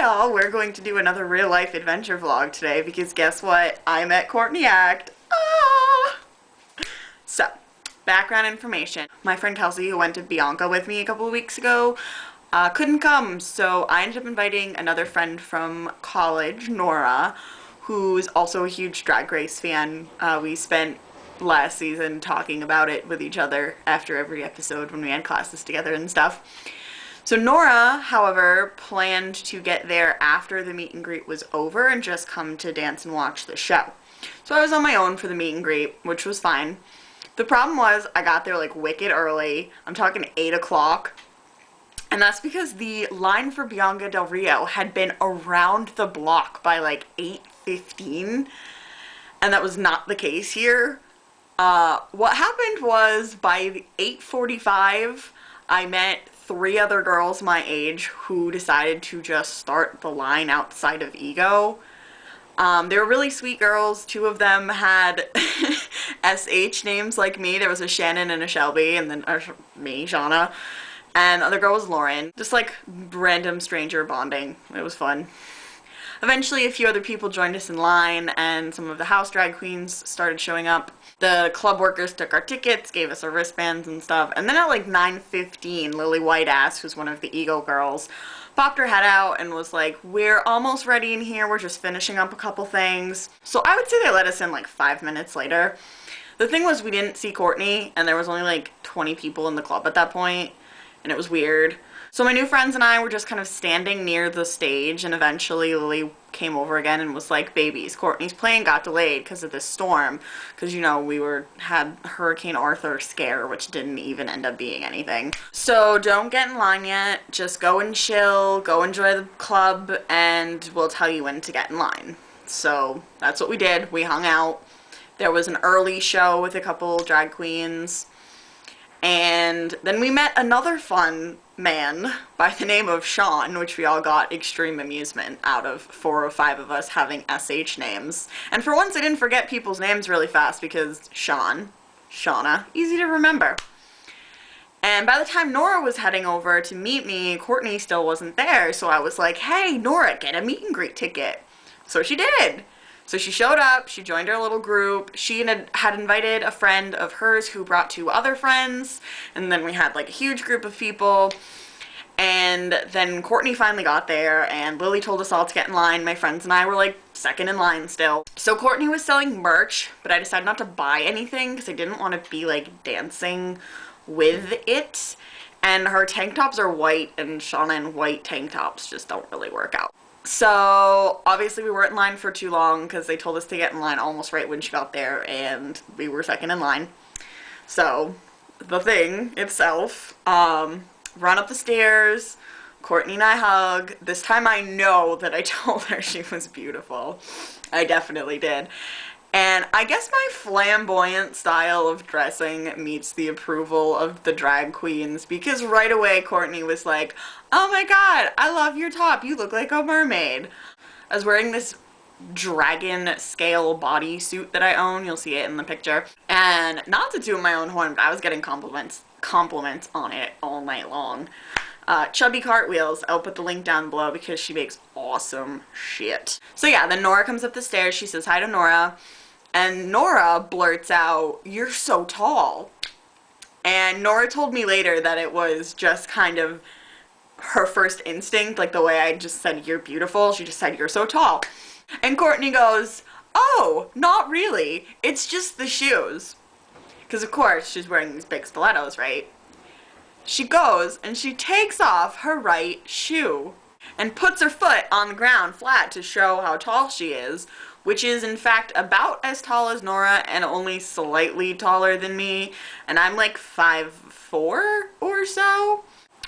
Hi all, we're going to do another real life adventure vlog today because guess what? I'm at Courtney Act. Ah! So, background information. My friend Kelsey, who went to Bianca with me a couple of weeks ago, couldn't come, so I ended up inviting another friend from college, Nora, who's also a huge Drag Race fan. We spent last season talking about it with each other after every episode when we had classes together and stuff. So Nora, however, planned to get there after the meet and greet was over and just come to dance and watch the show. So I was on my own for the meet and greet, which was fine. The problem was I got there like wicked early. I'm talking 8 o'clock. And that's because the line for Bianca Del Rio had been around the block by like 8:15. And that was not the case here. What happened was by 8:45, I met 3 other girls my age who decided to just start the line outside of Ego. They were really sweet girls. 2 of them had SH names like me. There was a Shannon and a Shelby, and then me, Shauna. And the other girl was Lauren. Just like random stranger bonding. It was fun. Eventually a few other people joined us in line and some of the house drag queens started showing up. The club workers took our tickets, gave us our wristbands and stuff, and then at like 9:15, Lily Whiteass, who's one of the Ego girls, popped her head out and was like, "We're almost ready in here, we're just finishing up a couple things." So I would say they let us in like 5 minutes later. The thing was we didn't see Courtney, and there was only like 20 people in the club at that point, and it was weird. So my new friends and I were just kind of standing near the stage, and eventually Lily came over again and was like, "Babies, Courtney's plane got delayed because of this storm." Because, you know, we had Hurricane Arthur scare, which didn't even end up being anything. So don't get in line yet. Just go and chill, go enjoy the club, and we'll tell you when to get in line. So that's what we did. We hung out. There was an early show with a couple drag queens. And then we met another fun man by the name of Sean, which we all got extreme amusement out of 4 or 5 of us having SH names. And for once I didn't forget people's names really fast because Sean, Shauna, easy to remember. And by the time Nora was heading over to meet me, Courtney still wasn't there, so I was like, "Hey, Nora, get a meet and greet ticket." So she did. So she showed up, she joined our little group, she had invited a friend of hers who brought 2 other friends, and then we had like a huge group of people, and then Courtney finally got there, and Lily told us all to get in line. My friends and I were like second in line still. So Courtney was selling merch, but I decided not to buy anything because I didn't want to be like dancing with it, and her tank tops are white, and Shauna and white tank tops just don't really work out. So obviously we weren't in line for too long because they told us to get in line almost right when she got there, and we were second in line. So the thing itself, run up the stairs, Courtney and I hug. This time I know that I told her she was beautiful. I definitely did. And I guess my flamboyant style of dressing meets the approval of the drag queens, because right away Courtney was like, "Oh my god, I love your top, you look like a mermaid." I was wearing this dragon scale bodysuit that I own, you'll see it in the picture, and not to toot my own horn, but I was getting compliments on it all night long. Chubby Cartwheels, I'll put the link down below because she makes awesome shit. So yeah, then Nora comes up the stairs, she says hi to Nora, and Nora blurts out, "You're so tall." And Nora told me later that it was just kind of her first instinct, like the way I just said, "You're beautiful," she just said, "You're so tall." And Courtney goes, "Oh, not really, it's just the shoes." Because of course she's wearing these big stilettos, right? She goes and she takes off her right shoe and puts her foot on the ground flat to show how tall she is, which is in fact about as tall as Nora and only slightly taller than me, and I'm like 5'4" or so.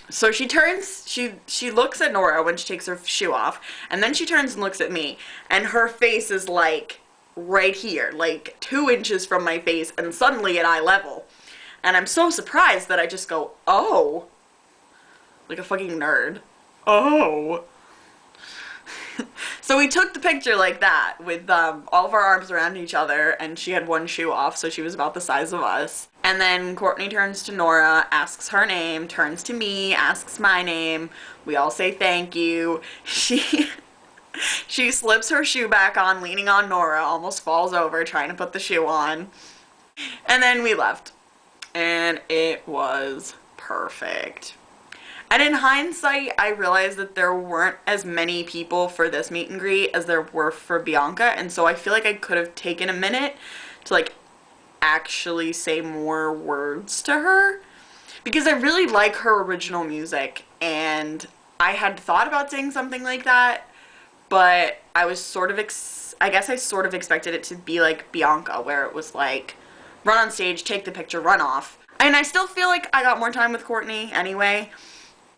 So she turns, she looks at Nora when she takes her shoe off, and then she turns and looks at me, and her face is like right here, like 2 inches from my face, and suddenly at eye level. And I'm so surprised that I just go, "Oh," like a fucking nerd. "Oh." So we took the picture like that with all of our arms around each other, and she had 1 shoe off, so she was about the size of us. And then Courtney turns to Nora, asks her name, turns to me, asks my name. We all say thank you. She slips her shoe back on, leaning on Nora, almost falls over trying to put the shoe on. And then we left. And it was perfect. And in hindsight, I realized that there weren't as many people for this meet and greet as there were for Bianca, and so I feel like I could have taken a minute to like actually say more words to her, because I really like her original music, and I had thought about saying something like that, but I was sort of I guess I sort of expected it to be like Bianca, where it was like run on stage, take the picture, run off. And I still feel like I got more time with Courtney anyway.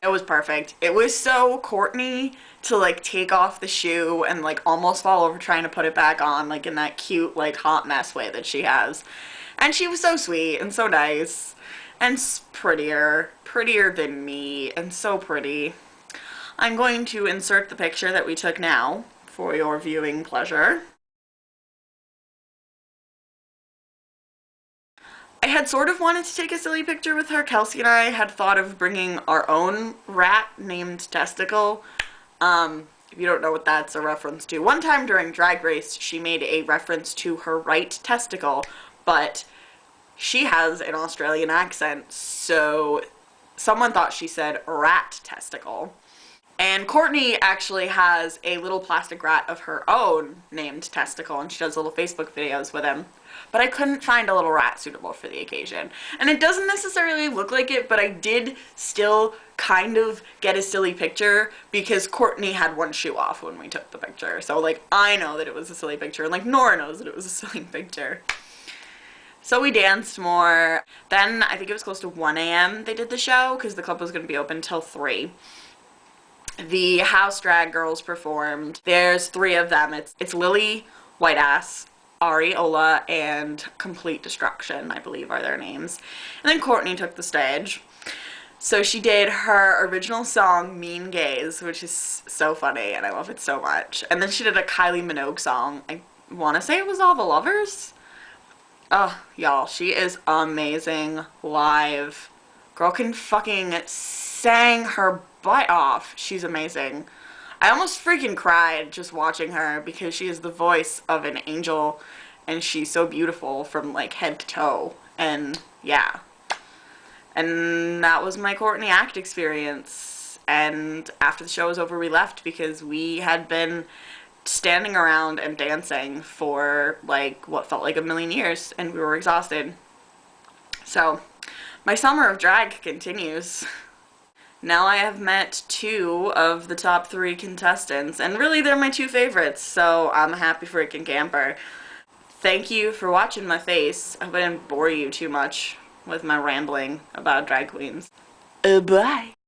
It was perfect. It was so Courtney to like take off the shoe and like almost fall over trying to put it back on, like in that cute like hot mess way that she has. And she was so sweet and so nice and prettier than me, and so pretty. I'm going to insert the picture that we took now for your viewing pleasure. I had sort of wanted to take a silly picture with her. Kelsey and I had thought of bringing our own rat named Testicle. If you don't know what that's a reference to, one time during Drag Race, she made a reference to her right testicle, but she has an Australian accent, so someone thought she said rat testicle. And Courtney actually has a little plastic rat of her own named Testicle, and she does little Facebook videos with him. But I couldn't find a little rat suitable for the occasion. And it doesn't necessarily look like it, but I did still kind of get a silly picture because Courtney had one shoe off when we took the picture. So, like, I know that it was a silly picture, and, like, Nora knows that it was a silly picture. So we danced more. Then, I think it was close to 1 a.m. they did the show, because the club was going to be open till 3. The house drag girls performed. There's 3 of them. It's Lily, White Ass, Ariola, and Complete Destruction, I believe are their names. And then Courtney took the stage. So she did her original song, Mean Gaze, which is so funny, and I love it so much. And then she did a Kylie Minogue song. I want to say it was All the Lovers. Oh, y'all, she is amazing live. Girl can fucking sang her butt off. She's amazing. I almost freaking cried just watching her because she is the voice of an angel and she's so beautiful from like head to toe. And yeah. And that was my Courtney Act experience. And after the show was over, we left because we had been standing around and dancing for like what felt like a million years, and we were exhausted. So my summer of drag continues. Now I have met 2 of the top 3 contestants, and really they're my 2 favorites, so I'm a happy freaking camper. Thank you for watching my face. I hope I didn't bore you too much with my rambling about drag queens. Bye!